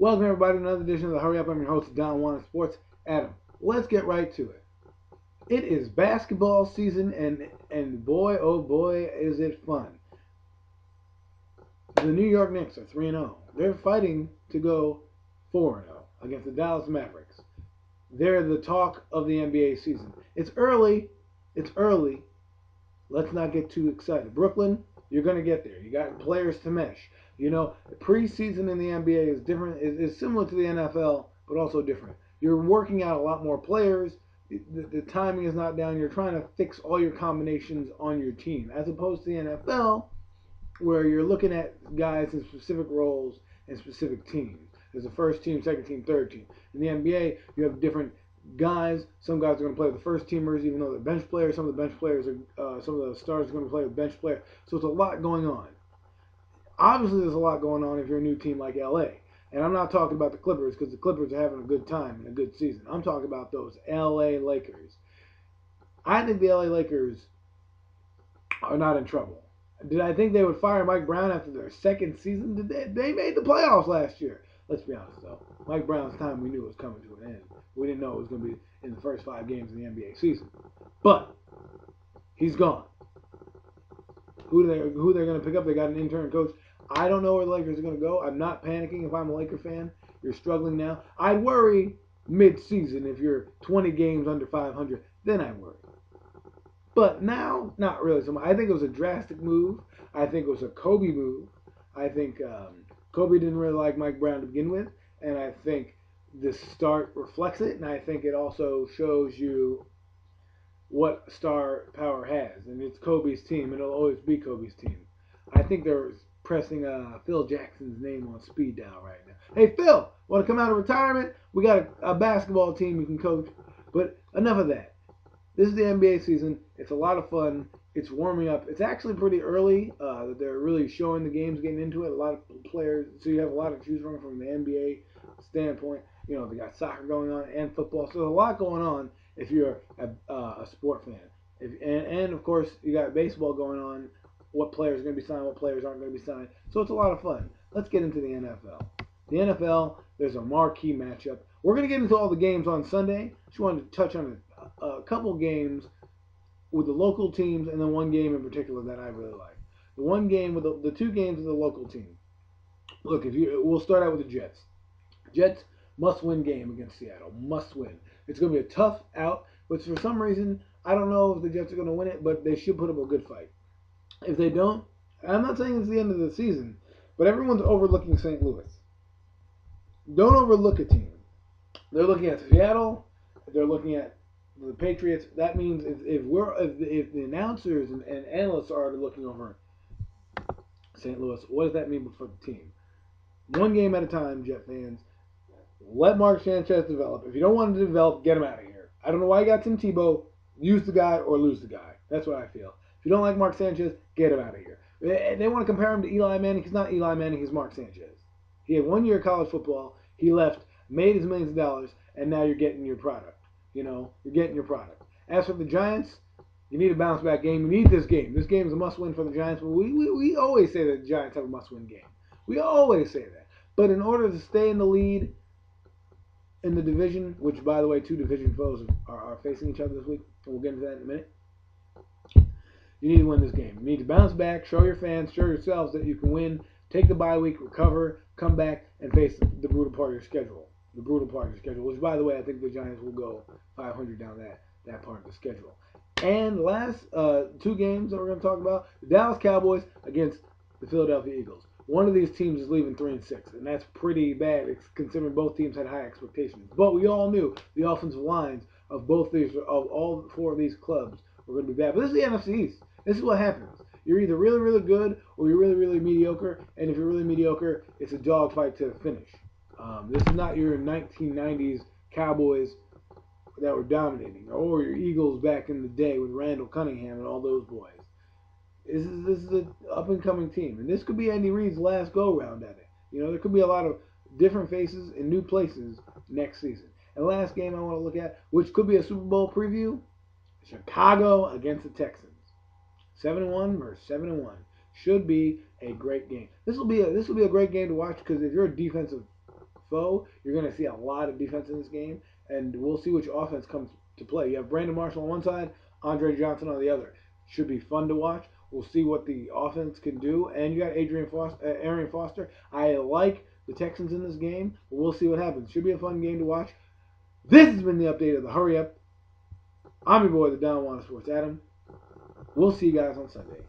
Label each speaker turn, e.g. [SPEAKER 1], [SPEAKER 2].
[SPEAKER 1] Welcome everybody to another edition of the Hurry Up. I'm your host, Don Juan of Sports. Adam, let's get right to it. It is basketball season, and boy, oh boy, is it fun. The New York Knicks are 3-0. They're fighting to go 4-0 against the Dallas Mavericks. They're the talk of the NBA season. It's early. It's early. Let's not get too excited. Brooklyn, you're going to get there. You got players to mesh. You know, preseason in the NBA is different. Is similar to the NFL, but also different. You're working out a lot more players. The timing is not down. You're trying to fix all your combinations on your team, as opposed to the NFL, where you're looking at guys in specific roles and specific teams. There's a first team, second team, third team. In the NBA, you have different guys. Some guys are going to play with the first teamers, even though they're bench players. Some of the bench players are, some of the stars are going to play with bench players. So it's a lot going on. Obviously, there's a lot going on if you're a new team like LA. And I'm not talking about the Clippers, because the Clippers are having a good time and a good season. I'm talking about those LA Lakers. I think the LA Lakers are not in trouble. Did I think they would fire Mike Brown after their second season? They made the playoffs last year. Let's be honest, though. Mike Brown's time we knew was coming to an end. We didn't know it was going to be in the first 5 games of the NBA season. But he's gone. Who they're going to pick up? They got an intern coach. I don't know where the Lakers are going to go. I'm not panicking if I'm a Laker fan. You're struggling now. I'd worry mid-season if you're 20 games under 500. Then I worry. But now, not really so much. I think it was a drastic move. I think it was a Kobe move. I think Kobe didn't really like Mike Brown to begin with. And I think this start reflects it. And I think it also shows you what star power has. And it's Kobe's team. And it'll always be Kobe's team. I think they're pressing Phil Jackson's name on speed dial right now. Hey, Phil, want to come out of retirement? We got a basketball team you can coach. But enough of that. This is the NBA season. It's a lot of fun. It's warming up. It's actually pretty early. They're really showing the games, getting into it. A lot of players, so you have a lot to choose from the NBA standpoint. You know, they got soccer going on and football. So there's a lot going on if you're a sport fan. And of course, you got baseball going on. What players are going to be signed, what players aren't going to be signed. So it's a lot of fun. Let's get into the NFL. The NFL, there's a marquee matchup. We're going to get into all the games on Sunday. Just wanted to touch on a couple games with the local teams, and then one game in particular that I really like. The one game with the 2 games with the local team. Look, we'll start out with the Jets. Jets must-win game against Seattle. Must win. It's going to be a tough out, but for some reason, I don't know if the Jets are going to win it, but they should put up a good fight. If they don't, I'm not saying it's the end of the season, but everyone's overlooking St. Louis. Don't overlook a team. They're looking at Seattle. They're looking at the Patriots. That means if the announcers and analysts are looking over St. Louis, what does that mean for the team? One game at a time, Jet fans. Let Mark Sanchez develop. If you don't want him to develop, get him out of here. I don't know why you got Tim Tebow. Use the guy or lose the guy. That's what I feel. If you don't like Mark Sanchez, get him out of here. They want to compare him to Eli Manning. He's not Eli Manning. He's Mark Sanchez. He had 1 year of college football. He left, made his millions of dollars, and now you're getting your product. You know, you're getting your product. As for the Giants, you need a bounce back game. You need this game. This game is a must win for the Giants. But we always say that the Giants have a must win game. We always say that. But in order to stay in the lead in the division, which by the way, 2 division foes are facing each other this week, and we'll get into that in a minute. You need to win this game. You need to bounce back, show your fans, show yourselves that you can win, take the bye week, recover, come back, and face the brutal part of your schedule. The brutal part of your schedule, which, by the way, I think the Giants will go 500 down that part of the schedule. And last 2 games that we're going to talk about, the Dallas Cowboys against the Philadelphia Eagles. One of these teams is leaving 3-6, and that's pretty bad considering both teams had high expectations. But we all knew the offensive lines of all 4 of these clubs were going to be bad. But this is the NFC East. This is what happens. You're either really, really good or you're really, really mediocre. And if you're really mediocre, it's a dogfight to the finish. This is not your 1990s Cowboys that were dominating, or your Eagles back in the day with Randall Cunningham and all those boys. This is an up-and-coming team. And this could be Andy Reid's last go-round at it. You know, there could be a lot of different faces in new places next season. And the last game I want to look at, which could be a Super Bowl preview, Chicago against the Texans. 7-1 versus 7-1. Should be a great game. This will be a great game to watch because if you're a defensive foe. You're going to see a lot of defense in this game, and we'll see which offense comes to play. You have Brandon Marshall on one side, Andre Johnson on the other. Should be fun to watch. We'll see what the offense can do. And you got Arian Foster. I like the Texans in this game, but we'll see what happens. Should be a fun game to watch. This has been the update of the Hurry Up. I'm your boy, the Don Juan Sports Adam. We'll see you guys on Sunday.